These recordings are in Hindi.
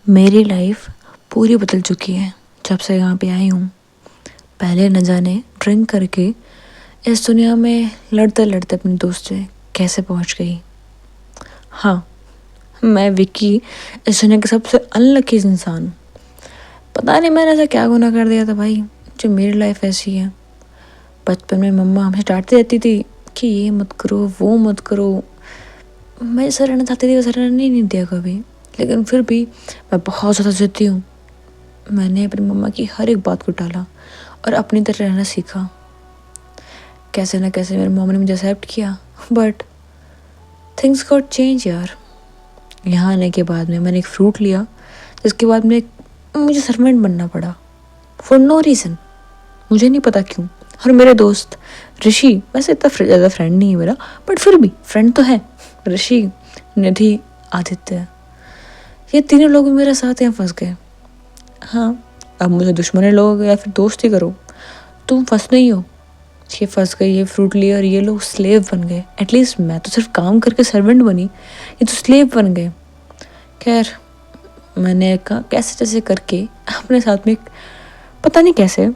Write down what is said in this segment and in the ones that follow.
मेरी लाइफ पूरी बदल चुकी है जब से यहाँ पे आई हूँ। पहले न जाने ड्रिंक करके इस दुनिया में लड़ते लड़ते अपने दोस्त से कैसे पहुँच गई। हाँ, मैं विक्की, इस दुनिया के सबसे अनलकी इंसान। पता नहीं मैंने ऐसा क्या गुनाह कर दिया था भाई, जो मेरी लाइफ ऐसी है। बचपन में मम्मा हमें डांटती रहती थी कि ये मत करो वो मत करो। मैं जैसा रहना चाहती थी वैसा रहना नहीं दिया कभी, लेकिन फिर भी मैं बहुत ज़्यादा ज़िद्दी हूँ। मैंने अपनी मम्मा की हर एक बात को टाला और अपनी तरह रहना सीखा। कैसे ना कैसे मेरी मम्मा ने मुझे एक्सेप्ट किया, बट थिंग्स गॉट चेंज यार। यहाँ आने के बाद में मैंने एक फ्रूट लिया, जिसके बाद में मुझे सर्वेंट बनना पड़ा फॉर नो रीज़न, मुझे नहीं पता क्यों। और मेरे दोस्त ऋषि, वैसे इतना ज़्यादा फ्रेंड नहीं है मेरा, बट फिर भी फ्रेंड तो है। ऋषि, निधि, आदित्य, ये तीनों लोग भी मेरे साथ यहाँ फंस गए। हाँ, अब मुझे दुश्मनी लोग या फिर दोस्ती करो, तुम फंस नहीं हो। ये फंस गई, ये फ्रूट लिए और ये लोग स्लेव बन गए। एटलीस्ट मैं तो सिर्फ काम करके सर्वेंट बनी, ये तो स्लेव बन गए। खैर, मैंने कहा कैसे जैसे करके अपने साथ में, पता नहीं कैसे,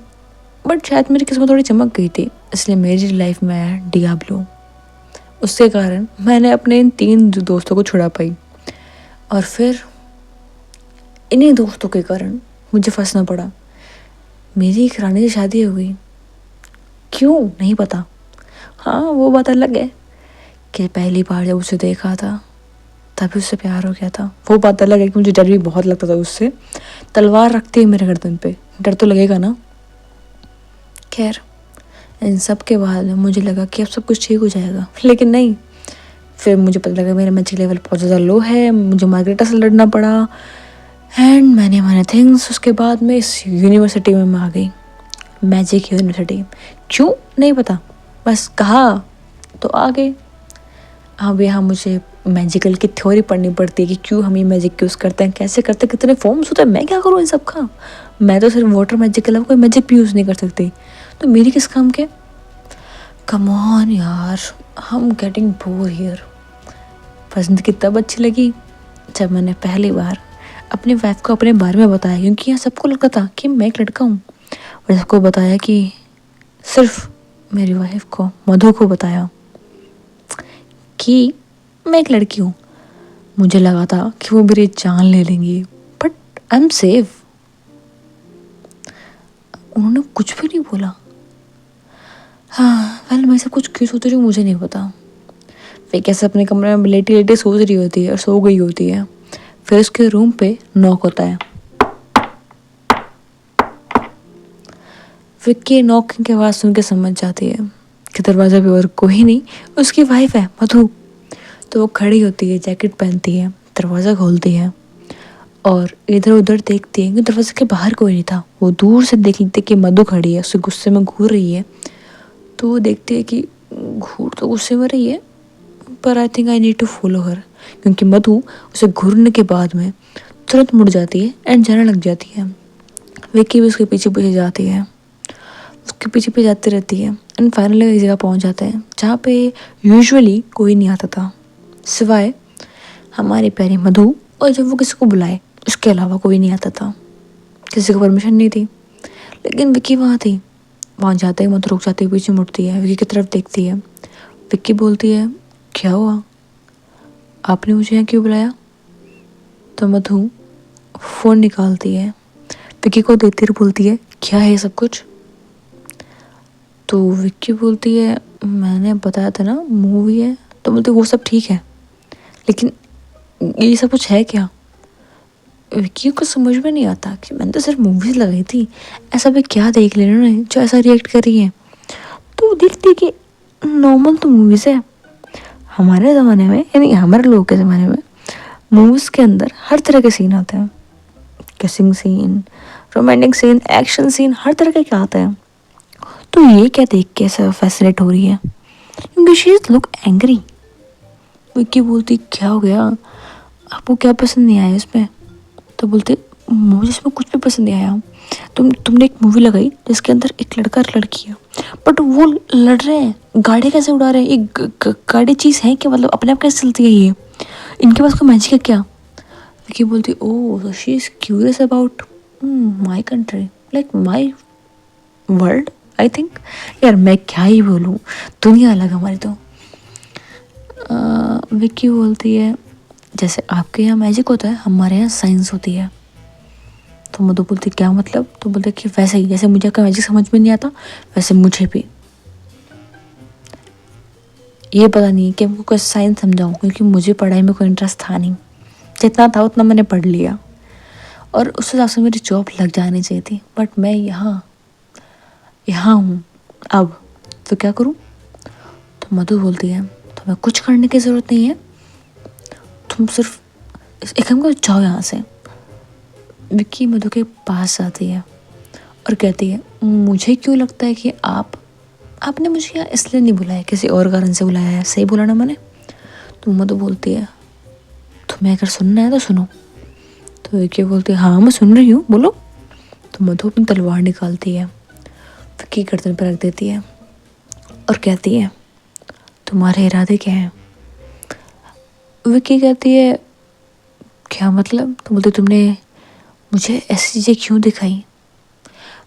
बट शायद मेरी किस्मत थोड़ी चमक गई थी, इसलिए मेरी लाइफ में आया डियाब्लो। उसके कारण मैंने अपने इन 3 दोस्तों को छुड़ा पाई, और फिर इन्हीं दोस्तों के कारण मुझे फंसना पड़ा। मेरी एक रानी से शादी हो गई, क्यों नहीं पता। हाँ, वो बात अलग है कि पहली बार जब उसे देखा था तभी उससे प्यार हो गया था। वो बात अलग है कि मुझे डर भी बहुत लगता था उससे। तलवार रखती है मेरे गर्दन पे, डर तो लगेगा ना। खैर, इन सब के बाद में मुझे लगा कि अब सब कुछ ठीक हो जाएगा, लेकिन नहीं। फिर मुझे पता लगा मेरा मैजिक लेवल बहुत ज़्यादा लो है, मुझे मार्गरेटा से लड़ना पड़ा। एंड मैंने थिंग्स, उसके बाद में इस यूनिवर्सिटी में मैं आ गई, मैजिक यूनिवर्सिटी। क्यों नहीं पता, बस कहा तो आ गए। अब यहाँ मुझे मैजिकल की थ्योरी पढ़नी पड़ती है कि क्यों हम ये मैजिक यूज़ करते हैं, कैसे करते हैं, कितने फॉर्म्स होते हैं। मैं क्या करूँ इन सब का, मैं तो सिर्फ वाटर मैजिक के अलावा कोई मैजिक भी यूज़ नहीं कर सकती, तो मेरी किस काम के। कम ऑन यार, हम गेटिंग बोर हियर। पसंद की तब अच्छी लगी जब मैंने पहली बार अपनी वाइफ को अपने बारे में बताया, क्योंकि यहाँ सबको लगता था कि मैं एक लड़का हूँ। और सबको बताया कि सिर्फ मेरी वाइफ को, मधु को बताया कि मैं एक लड़की हूँ। मुझे लगा था कि वो मेरी जान ले लेंगी, बट आई एम सेफ। उन्होंने कुछ भी नहीं बोला। हाँ, वेल मैं सब कुछ क्यों सोच रही हूँ मुझे नहीं पता। वे कैसे अपने कमरे में लेटी लेटी सोच रही होती है और सो गई होती है। फिर उसके रूम पे नॉक होता है। विक्की नॉकिंग की आवाज़ सुन के समझ जाती है कि दरवाज़ा पे और कोई नहीं, उसकी वाइफ है मधु। तो वो खड़ी होती है, जैकेट पहनती है, दरवाज़ा खोलती है और इधर उधर देखती है कि दरवाजे के बाहर कोई नहीं था। वो दूर से देख लेती है कि मधु खड़ी है, उसे गुस्से में घूर रही है। तो वो देखती है कि घूर तो गुस्से में रही है, पर I think I need to follow her, क्योंकि मधु उसे घूरने के बाद में तुरंत मुड़ जाती है एंड जाने लग जाती है। विक्की भी उसके पीछे पीछे जाती है, उसके पीछे पीछे जाती रहती है एंड फाइनली एक जगह पहुंच जाते हैं जहाँ पे यूजुअली कोई नहीं आता था, सिवाय हमारी प्यारी मधु, और जब वो किसी को बुलाए उसके अलावा कोई नहीं आता था। किसी को परमिशन नहीं थी, लेकिन विक्की वहाँ थी। वहाँ जाते ही मधु रुक जाती है, पीछे मुड़ती है, विक्की की तरफ देखती है। विक्की बोलती है, क्या हुआ, आपने मुझे यहाँ क्यों बुलाया। तो मधु फ़ोन निकालती है, विक्की को देती हुए बोलती है, क्या है ये सब कुछ। तो विक्की बोलती है, मैंने बताया था ना मूवी है। तो बोलती वो सब ठीक है, लेकिन ये सब कुछ है क्या। विक्की को समझ में नहीं आता कि मैंने तो सिर्फ मूवीज लगाई थी, ऐसा भी क्या देख ले रहे जो ऐसा रिएक्ट कर रही है। तो वो देखती है कि नॉर्मल तो मूवीज़ है। हमारे ज़माने में, यानी हमारे लोगों के ज़माने में, मूवीज़ के अंदर हर तरह के सीन आते हैं। Kissing scene, romantic scene, action scene, हर तरह के क्या आते हैं। तो ये क्या देख के ऐसा फैसिनेट हो रही है, क्योंकि she is look angry. Vicky बोलती, क्या हो गया, आपको क्या पसंद नहीं आया इसमें। तो बोलते, मुझे इसमें कुछ भी पसंद नहीं आया। तुमने एक मूवी लगाई जिसके अंदर एक लड़का और लड़की है, बट वो लड़ रहे हैं, गाड़ी कैसे उड़ा रहे हैं, एक गाड़ी चीज़ है क्या, मतलब अपने आप कैसे चलती है ये, इनके पास कोई मैजिक है क्या। विकी बोलती oh so she is curious about my country like my world I think. यार मैं क्या ही बोलूँ, दुनिया अलग हमारी। तो विक्की बोलती है जैसे आपके यहाँ मैजिक होता है हमारे यहाँ साइंस होती है। तो मधु बोलती क्या मतलब? तो बोलते कि वैसे ही जैसे मुझे का मैजिक समझ में नहीं आता वैसे मुझे भी ये पता नहीं कि आपको कैसे साइंस समझाऊँ, क्योंकि मुझे पढ़ाई में कोई इंटरेस्ट था नहीं, जितना था उतना मैंने पढ़ लिया और उस हिसाब से मेरी जॉब लग जानी चाहिए थी। बट मैं यहाँ यहाँ हूँ अब, तो क्या करूँ? तो मधु बोलती है तुम्हें कुछ करने की ज़रूरत नहीं है, तुम सिर्फ एक काम करो, जाओ यहाँ से। विक्की मधु के पास आती है और कहती है मुझे क्यों लगता है कि आपने मुझे यहाँ इसलिए नहीं बुलाया, किसी और कारण से बुलाया है, सही बोला ना मैंने? तो मधु बोलती है तुम्हें अगर सुनना है तो सुनो। तो विक्की बोलती है हाँ मैं सुन रही हूँ, बोलो। तो मधु अपनी तलवार निकालती है, विक्की गर्दन पर रख देती है और कहती है तुम्हारे इरादे क्या हैं? विक्की कहती है क्या मतलब? तो बोलते तुमने मुझे ऐसी चीज़ें क्यों दिखाई?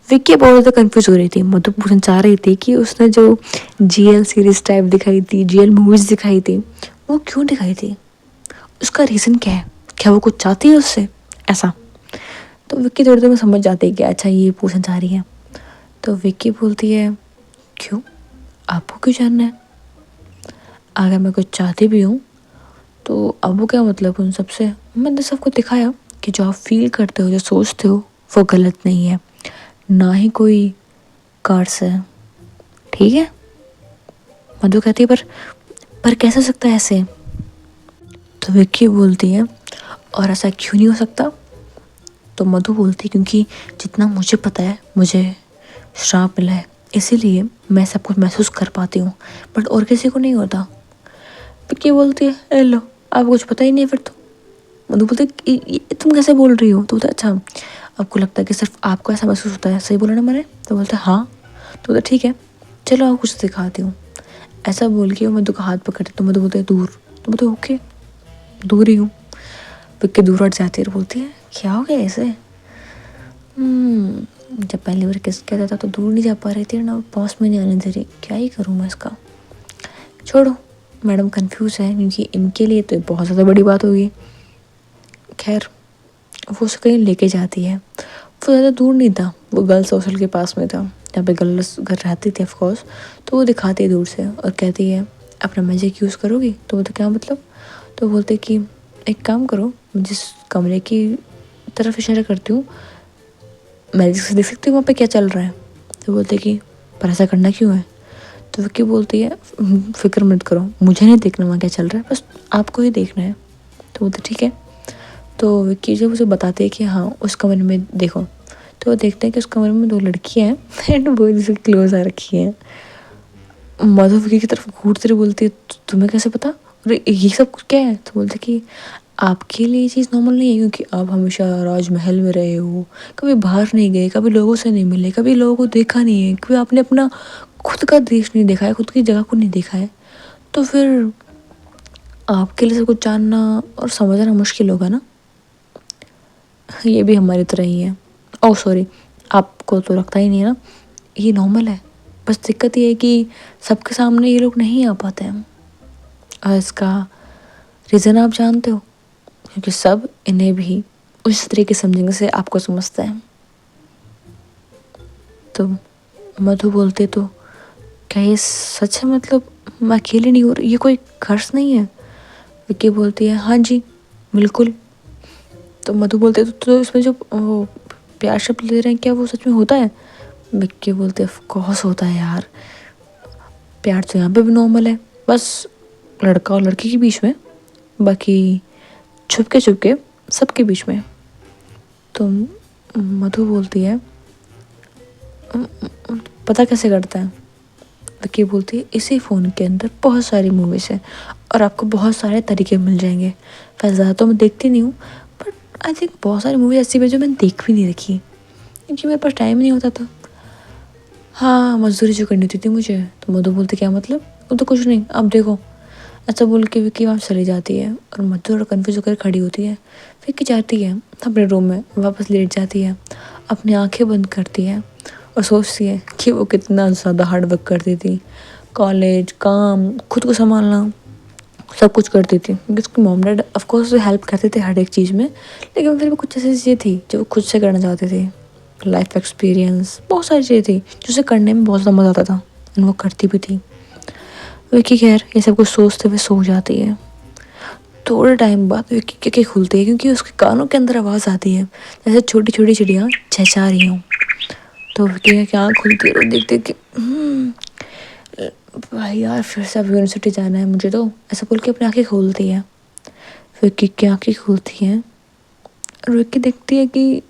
विक्की बहुत ज़्यादा कंफ्यूज हो रही थी। मधु पूछना चाह रही थी कि उसने जो जीएल सीरीज टाइप दिखाई थी, जीएल मूवीज दिखाई थी, वो क्यों दिखाई थी, उसका रीज़न क्या है, क्या वो कुछ चाहती है उससे ऐसा? तो विक्की थोड़ी देर में समझ जाती है कि अच्छा ये पूछना चाह रही है। तो विक्की बोलती है क्यों, आपको क्यों जानना है? अगर मैं कुछ चाहती भी हूँ तो अब वो क्या मतलब उन सबसे? मैंने सबको दिखाया कि जो आप फील करते हो, जो सोचते हो वो गलत नहीं है, ना ही कोई कार्स है, ठीक है? मधु कहती है पर कैसे हो सकता है ऐसे? तो विक्की बोलती है और ऐसा क्यों नहीं हो सकता? तो मधु बोलती है क्योंकि जितना मुझे पता है मुझे श्राप मिला है, इसीलिए मैं सब कुछ महसूस कर पाती हूँ, बट और किसी को नहीं होता। विक्की बोलती है ए लो, आपको कुछ पता ही नहीं है फिर तो। मधु बोलती है तुम कैसे बोल रही हो? तो बोलते अच्छा आपको लगता है कि सिर्फ आपको ऐसा महसूस होता है, सही बोला ना मैंने? तो बोलते हाँ। तो बोलते ठीक है चलो आपको कुछ दिखाती हूँ। ऐसा बोल के मधु का हाथ पकड़ते तो मधु बोलते दूर। तो बोलते ओके दूर ही हूँ। विक्की दूर हट जाती है और बोलती है क्या हो गया ऐसे? जब पहली बार किस कहता था तो दूर नहीं जा पा रही थी ना, पास में नहीं आने दे रही, क्या ही करूँ मैं इसका। छोड़ो, मैडम कंफ्यूज है क्योंकि इनके लिए तो बहुत ज़्यादा बड़ी बात होगी। खैर वो उसे कहीं लेके जाती है। वो ज़्यादा दूर नहीं था, वो गर्ल्स हॉस्टल के पास में था जहाँ पे गर्ल्स घर रहती थी ऑफकोर्स। तो वो दिखाती है दूर से और कहती है अपना मैजिक यूज़ करोगी? तो वो तो क्या मतलब? तो बोलते कि एक काम करो, जिस कमरे की तरफ इशारा करती हूँ मैजिक से देख सकती हूँ वहाँ पे क्या चल रहा है। तो बोलते कि पर ऐसा करना क्यों है? तो विक्की बोलती है फिक्र मत करो, मुझे नहीं देखना वहाँ क्या चल रहा है, बस आपको ही देखना है। तो बोलते ठीक है। तो विक्की जब उसे बताते हैं कि हाँ उस कमरे में देखो, तो वो देखते हैं कि उस कमरे में दो लड़कियाँ हैं एंड वो जिससे क्लोज आ रखी हैं। मधु विक्की की तरफ घूरते हुए बोलती है तुम्हें कैसे पता, अरे ये सब क्या है? तो बोलते कि आपके लिए ये चीज़ नॉर्मल नहीं है क्योंकि आप हमेशा राजमहल में रहे हो, कभी बाहर नहीं गए, कभी लोगों से नहीं मिले, कभी लोगों को देखा नहीं है, कभी आपने अपना खुद का देश नहीं देखा है, खुद की जगह को नहीं देखा है, तो फिर आपके लिए सब कुछ जानना और समझना मुश्किल होगा ना। ये भी हमारी तरह ही है। ओह सॉरी, आपको तो लगता ही नहीं है ना, ये नॉर्मल है। बस दिक्कत ये है कि सबके सामने ये लोग नहीं आ पाते हैं और इसका रीज़न आप जानते हो, क्योंकि सब इन्हें भी उस तरीके समझेंगे से आपको समझते हैं। तो मधु बोलते तो क्या ये सच है, मतलब मैं अकेली नहीं हो रही, ये कोई कर्ज नहीं है? विक्की बोलती है हाँ जी बिल्कुल। तो मधु बोलते तो इसमें जो प्यार शब्द ले रहे हैं क्या वो सच में होता है? विक्की बोलते ऑफ कोर्स होता है यार, प्यार तो यहाँ पे भी नॉर्मल है, बस लड़का और लड़की के बीच में, बाकी छुपके छुपके सबके बीच में। तो मधु बोलती है पता कैसे करता है? विक्की बोलती है इसी फ़ोन के अंदर बहुत सारी मूवीज़ हैं और आपको बहुत सारे तरीके मिल जाएंगे। वैसे ज़्यादा तो मैं देखती नहीं हूँ, बट आई थिंक बहुत सारी मूवी ऐसी भी जो मैंने देख भी नहीं रखी क्योंकि मेरे पास टाइम नहीं होता था। हाँ मजदूरी जो करनी होती थी मुझे। तो मधु बोलती क्या मतलब? वो तो कुछ नहीं, अब देखो ऐसा बोल के विक्की वहाँ चली जाती है और मधु थोड़ा कन्फ्यूज होकर खड़ी होती है। विक्की जाती है अपने रूम में, वापस लेट जाती है, अपनी आंखें बंद करती है और सोचती है कि वो कितना ज़्यादा हार्ड वर्क करती थी। कॉलेज, काम, खुद को संभालना, सब कुछ करती थी क्योंकि उसकी मॉम डैड ऑफकोर्स हेल्प करते थे हर एक चीज़ में, लेकिन फिर भी कुछ ऐसी चीज़ें थी जो वो खुद से करना चाहते थे। लाइफ एक्सपीरियंस, बहुत सारी चीज़ें थी जो उसे करने में बहुत ज़्यादा मज़ा आता था और वो करती भी थी। विक्की खैर ये सब कुछ सोचते हुए सो जाती है। थोड़े टाइम बाद विक्की की आँखें खुलती है क्योंकि उसके कानों के अंदर आवाज़ आती है जैसे छोटी छोटी चिड़िया चहचहा रही हों। तो विक्की की आँख खुलती है और देखते कि भाई यार फिर से अब यूनिवर्सिटी जाना है मुझे, तो ऐसा बोल के अपनी आँखें खोलती है। विक्की की आँखें खुलती हैं और विक्की देखती है कि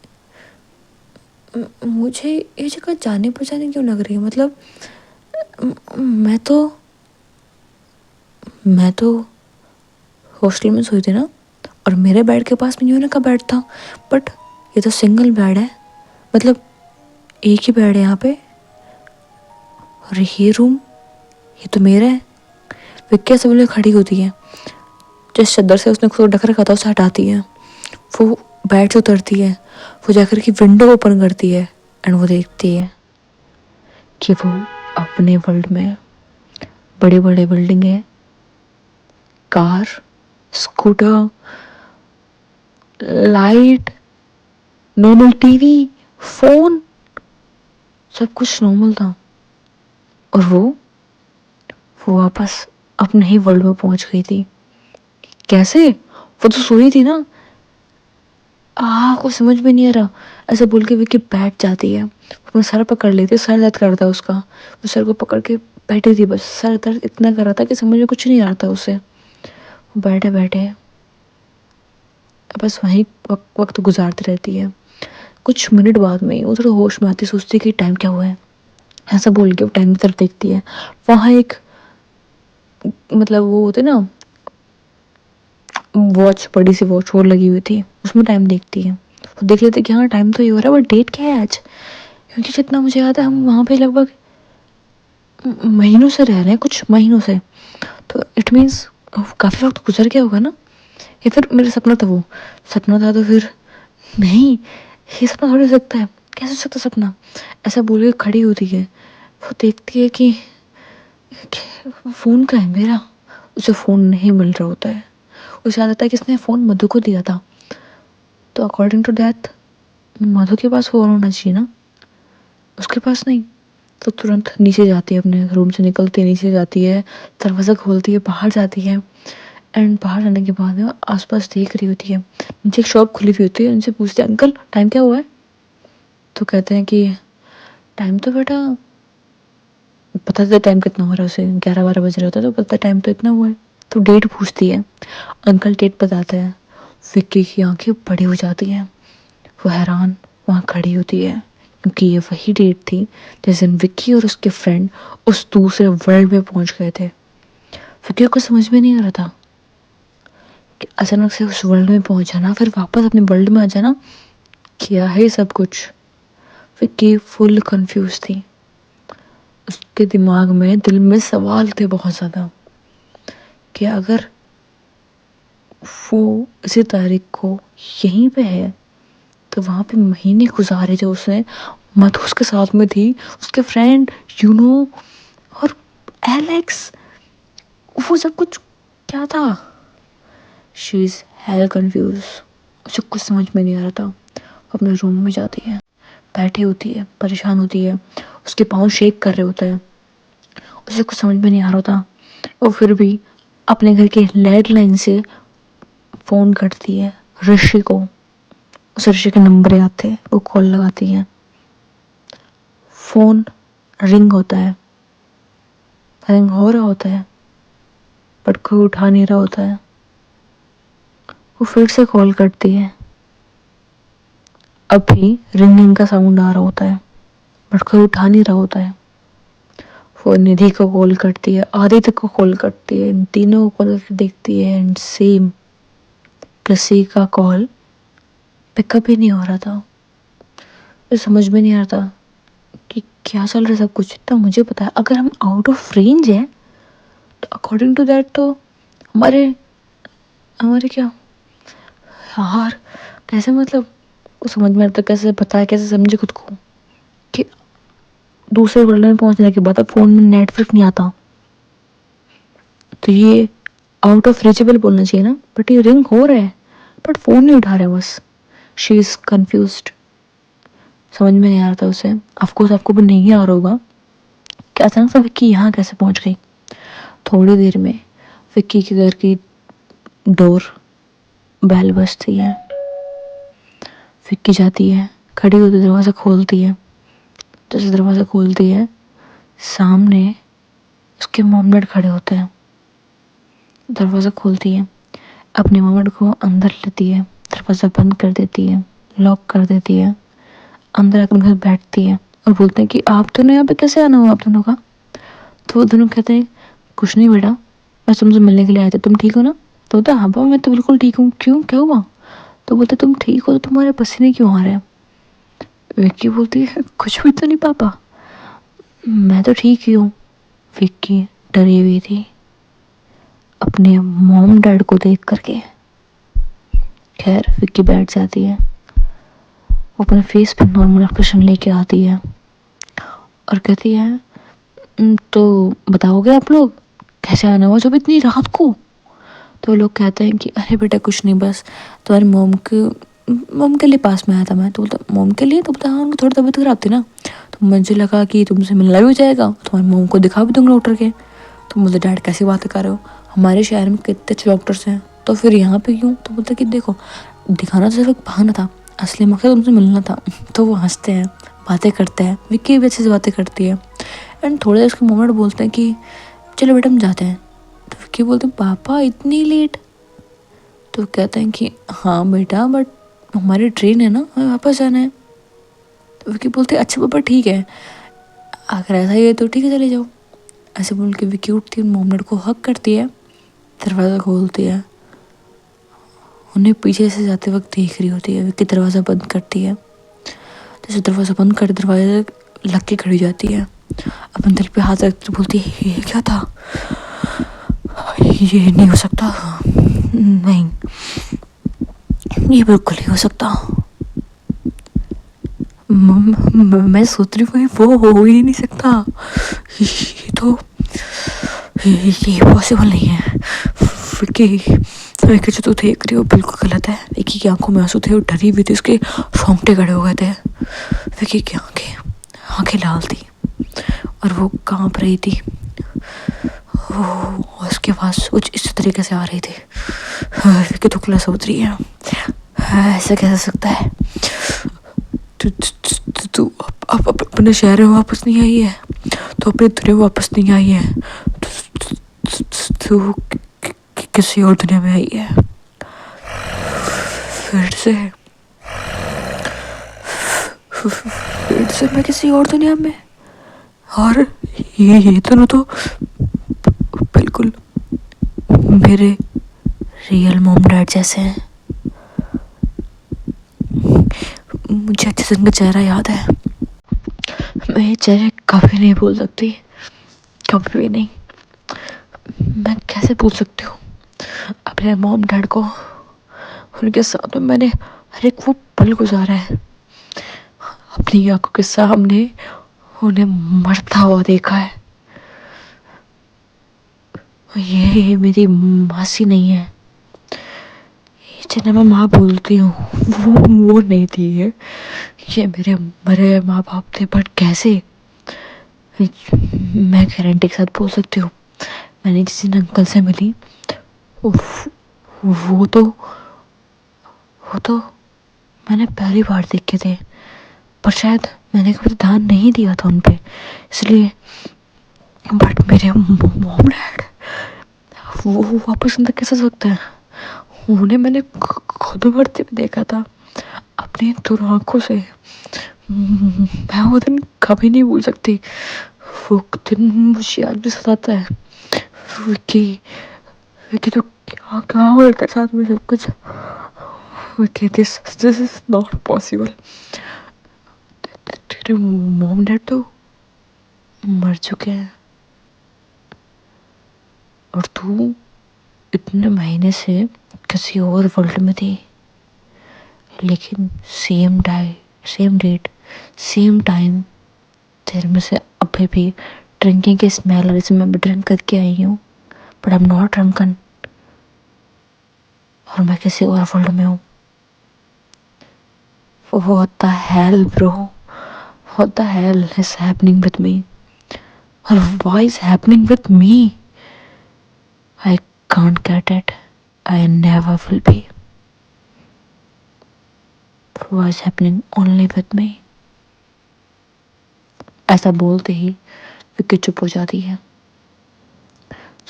मुझे ये जगह जाने पहचाने क्यों लग रही है। मतलब मैं तो हॉस्टल में सोई थी ना, और मेरे बेड के पास में यूना का बेड था, बट ये तो सिंगल बेड है, मतलब एक ही बेड है यहाँ पे, और ये रूम ये तो मेरा है। विक्की सब लोग खड़ी होती है, जिस चादर से उसने खुद ढक रखा था उसे हटाती है, वो बेड से उतरती है, वो जाकर की विंडो ओपन करती है एंड वो देखती है कि वो अपने वर्ल्ड में बड़े बड़े बिल्डिंग है, car, scooter, light, normal TV, phone, सब कुछ नॉर्मल था। और वो वापस अपने ही वर्ल्ड में पहुंच गई थी। कैसे? वो तो सोई थी ना। कुछ समझ में नहीं आ रहा। ऐसा बोल के विक्की बैठ जाती है, अपना सर पकड़ लेती है, सर दर्द करता है उसका, वो सर को पकड़ के बैठी थी, बस सर दर्द इतना कर रहा था कि समझ में कुछ नहीं आ रहा था उसे। वो बैठे बैठे बस वहीं वक्त गुजारती रहती है। कुछ मिनट बाद में वो थोड़ा होश में आती, सोचती कि टाइम क्या हुआ है। ऐसा बोल के वो टाइम की तरफ देखती है, वहाँ एक मतलब वो होते ना वॉच, बड़ी सी वॉच और लगी हुई थी, उसमें टाइम देखती है। वो देख लेते कि हाँ टाइम तो ये हो रहा है, बट डेट क्या है आज, क्योंकि जितना मुझे याद है हम वहाँ पे लगभग महीनों से रह रहे हैं, कुछ महीनों से, तो इट मीन्स काफ़ी वक्त गुजर गया होगा ना। या फिर मेरा सपना था, वो सपना था तो फिर नहीं, ये सपना थोड़ी हो सकता है, कैसे हो सकता सपना। ऐसा बोल के खड़ी होती है, वो देखती है कि फ़ोन का है मेरा, उसे फ़ोन नहीं मिल रहा होता है। उसे याद आता है कि इसने फ़ोन मधु को दिया था, तो अकॉर्डिंग टू दैट मधु के पास फ़ोन होना चाहिए ना, उसके पास नहीं। तो तुरंत नीचे जाती है, अपने रूम से निकलती है, नीचे जाती है, दरवाज़ा खोलती है, बाहर जाती है, एंड बाहर जाने के बाद वो आसपास देख रही होती है। नीचे एक शॉप खुली हुई होती है, उनसे पूछती है अंकल टाइम क्या हुआ है। तो कहते हैं कि टाइम तो बेटा पता था टाइम कितना हो रहा है उसे, 11-12 बज रहा होता है, तो पता टाइम तो इतना हुआ है। तो डेट पूछती है, अंकल डेट बताते हैं। विक्की की आंखें बड़ी हो जाती हैं, वो हैरान वहाँ खड़ी होती है, क्योंकि ये वही डेट थी जिस दिन विक्की और उसके फ्रेंड उस दूसरे वर्ल्ड में पहुंच गए थे। विक्की को समझ में नहीं आ रहा था कि अचानक से उस वर्ल्ड में पहुंच जाना, फिर वापस अपने वर्ल्ड में आ जाना, क्या है सब कुछ। विक्की फुल कंफ्यूज थी, उसके दिमाग में, दिल में सवाल थे बहुत ज़्यादा कि अगर वो इसी तारीख को यहीं पे है तो वहाँ पे महीने गुजारे थे उसने, मधु उसके साथ में थी, उसके फ्रेंड यूनो और एलेक्स, वो सब कुछ क्या था। शी इज़ हेल कंफ्यूज, उसे कुछ समझ में नहीं आ रहा था। अपने रूम में जाती है, बैठी होती है, परेशान होती है, उसके पाँव शेक कर रहे होते हैं, उसे कुछ समझ में नहीं आ रहा था। वो फिर भी अपने घर के लैंडलाइन से फ़ोन करती है ऋषि को, उस ऋषि के नंबर याद थे, वो कॉल लगाती है, फ़ोन रिंग होता है, रिंग हो रहा होता है, बट कोई उठा नहीं रहा होता है। वो फिर से कॉल करती है, अब भी रिंगिंग का साउंड आ रहा होता है, बट कोई उठा नहीं रहा होता है। वो निधि को कॉल करती है, आदित्य को कॉल करती है, इन तीनों को कॉल करके देखती है, एंड सेम किसी का कॉल पिकअप ही नहीं हो रहा था। तो समझ में नहीं आ रहा था कि क्या चल रहा है सब कुछ। तो मुझे पता है अगर हम आउट ऑफ रेंज है तो अकॉर्डिंग टू दैट तो हमारे हमारे क्या यार, कैसे मतलब वो समझ में आता, कैसे बताए, कैसे समझे खुद को कि दूसरे वर्ल्ड में पहुंचने के बाद अब फोन में नेटफ्लिक्स नहीं आता, तो ये आउट ऑफ रीचेबल बोलना चाहिए ना, बट ये रिंग हो रहा है बट फोन नहीं उठा रहा है। बस शी इज कंफ्यूज्ड, समझ में नहीं आ रहा था उसे। ऑफकोर्स आपको भी नहीं आ रहा होगा कि अचानक से विक्की यहाँ कैसे पहुंच गई। थोड़ी देर में विक्की के घर की डोर बेल बजती है। विक्की जाती है, खड़ी होकर दरवाज़ा खोलती है। जैसे दरवाज़ा खोलती है, सामने उसके मॉम डैड खड़े होते हैं। दरवाज़ा खोलती है, अपने मॉम डैड को अंदर लेती है, दरवाज़ा बंद कर देती है, लॉक कर देती है, अंदर आकर घर बैठती है और बोलते हैं कि आप दोनों यहाँ पे कैसे आना हुआ आप दोनों का। तो वो दोनों कहते हैं कुछ नहीं बेटा, मैं तुमसे मिलने के लिए आए थे, तुम ठीक हो ना। तो बोलता हाँ पापा मैं तो बिल्कुल ठीक हूँ, क्यों क्या हुआ। तो बोलते तुम ठीक हो तो तुम्हारे पसीने क्यों आ रहे हैं। विक्की बोलती है कुछ भी तो नहीं पापा, मैं तो ठीक ही हूँ। विक्की डरी हुई थी अपने मॉम डैड को देख करके। खैर विक्की बैठ जाती है, वो अपने फेस पे नॉर्मल एक्सप्रेशन लेके आती है और कहती है तो बताओगे आप लोग कैसे आना हुआ जब इतनी रात को। तो लोग कहते हैं कि अरे बेटा कुछ नहीं, बस तुम्हारी मोम के लिए पास में आया था मैं। तो बोलता मोम के लिए। तो बोलता हाँ उनकी थोड़ी तबीयत खराब थी ना, तो मुझे लगा कि तुमसे मिलना भी हो जाएगा, तुम्हारी मोम को दिखा भी दूंगा डॉक्टर के। तो बोलते डैड कैसी बातें कर रहे हो, हमारे शहर में कितने अच्छे डॉक्टर्स हैं, तो फिर यहाँ पे क्यों। तो बोलते कि देखो दिखाना तो सिर्फ एक बहाना था, असली मकसद तुमसे मिलना था। तो वो हंसते हैं, बातें करते हैं, विक्की भी अच्छे से बातें करती है। एंड थोड़े उसके मोमेंट बोलते हैं कि चलो बेटा हम जाते हैं। तो विक्की बोलते हैं पापा इतनी लेट। तो कहते हैं कि हाँ बेटा बट हमारी ट्रेन है ना, हमें वापस जाना है। तो विक्की बोलते हैं अच्छा पापा ठीक है, अगर ऐसा ही है तो ठीक है चले जाओ। ऐसे बोल के विक्की उठती है, मोमडैड को हक करती है, दरवाज़ा खोलती है, उन्हें पीछे से जाते वक्त देख रही होती है। विक्की दरवाज़ा बंद करती है, जैसे दरवाज़ा बंद कर दरवाजे लग के खड़ी जाती है, अपने दिल पे हाथ रखती बोलती है ये क्या था, ये नहीं हो सकता, नहीं ये बिल्कुल नहीं हो सकता। मैं सोच रही हूँ वो हो ही नहीं सकता, ये तो ये पॉसिबल नहीं है। विक्की विक्की जो तू देख रही हो बिल्कुल गलत है। विक्की की आंखों में आंसू थे और डरी भी थी, उसके रोंगटे खड़े हो गए थे। विक्की की आंखें आंखें लाल थी और वो कांप रही थी। वो उसके पास कुछ इस तरीके से आ रही थी। विक्की तो क्लास सोच रही है ऐसा कैसे सकता है, तू अब अपने शहर में वापस नहीं आई है, तो अपनी दुनिया में वापस नहीं आई है, तू किसी और दुनिया में आई है। फिर से मैं किसी और दुनिया में, और ये दोनों तो बिल्कुल मेरे रियल मॉम डैड जैसे हैं। मुझे अच्छे से उनका चेहरा याद है, मैं ये चेहरे कभी नहीं भूल सकती, कभी भी नहीं। मैं कैसे भूल सकती हूँ अपने मॉम डैड को, उनके साथ में मैंने हर एक वो पल गुजारा है, अपनी आंखों के सामने उन्हें मरता हुआ देखा है। ये मेरी मासी नहीं है, जिन्हें मैं माँ बोलती हूँ वो नहीं थी ये मेरे मरे माँ बाप थे। बट कैसे, मैं गारंटी के साथ बोल सकती हूँ, मैंने जिस दिन अंकल से मिली वो तो मैंने पहली बार देखे थे, पर शायद मैंने कभी ध्यान नहीं दिया था उन पे, इसलिए। बट मेरे मॉम डैड वो वापस अंदर कैसे सकता है, उन्हें मैंने खुद मरते हुए देखा था अपनी दोनों आंखों से। मैं वो दिन कभी नहीं भूल सकती, वो दिन मुझे आज भी सताता है। विक्की विक्की तो क्या क्या हो रहा था साथ में सब कुछ। Vicky this is not possible, तेरे मॉम डैड तो मर चुके हैं और तू इतने महीने से किसी और वर्ल्ड में थी, लेकिन सेम डेट सेम टाइम तेरे में से अभी भी ड्रिंकिंग की स्मेल आ रही है। मैं भी ड्रिंक करके आई हूँ, but I am not drunken, और मैं किसी और वर्ल्ड में हूँ। What the hell, bro? What the hell is happening with me? Or why is happening with me? I can't get it. I never will be. Why is happening only with me? ऐसा बोलते ही विक्की चुप हो जाती है।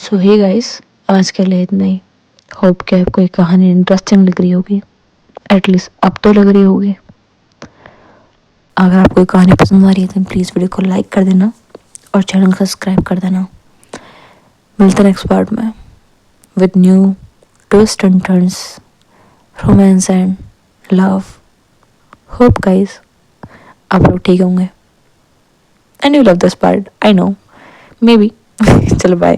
सो हे गाइस, आज के लिए इतना ही। होप कि आपको ये कहानी इंटरेस्टिंग लग रही होगी, एटलीस्ट अब तो लग रही होगी। अगर आपको ये कहानी पसंद आ रही है तो प्लीज़ वीडियो को लाइक कर देना और चैनल को सब्सक्राइब कर देना। मिलते नेक्स्ट पार्ट में with new twists and turns, romance and love. Hope guys आप लोग ठीक होंगे and you love this part, I know, maybe. चलो bye.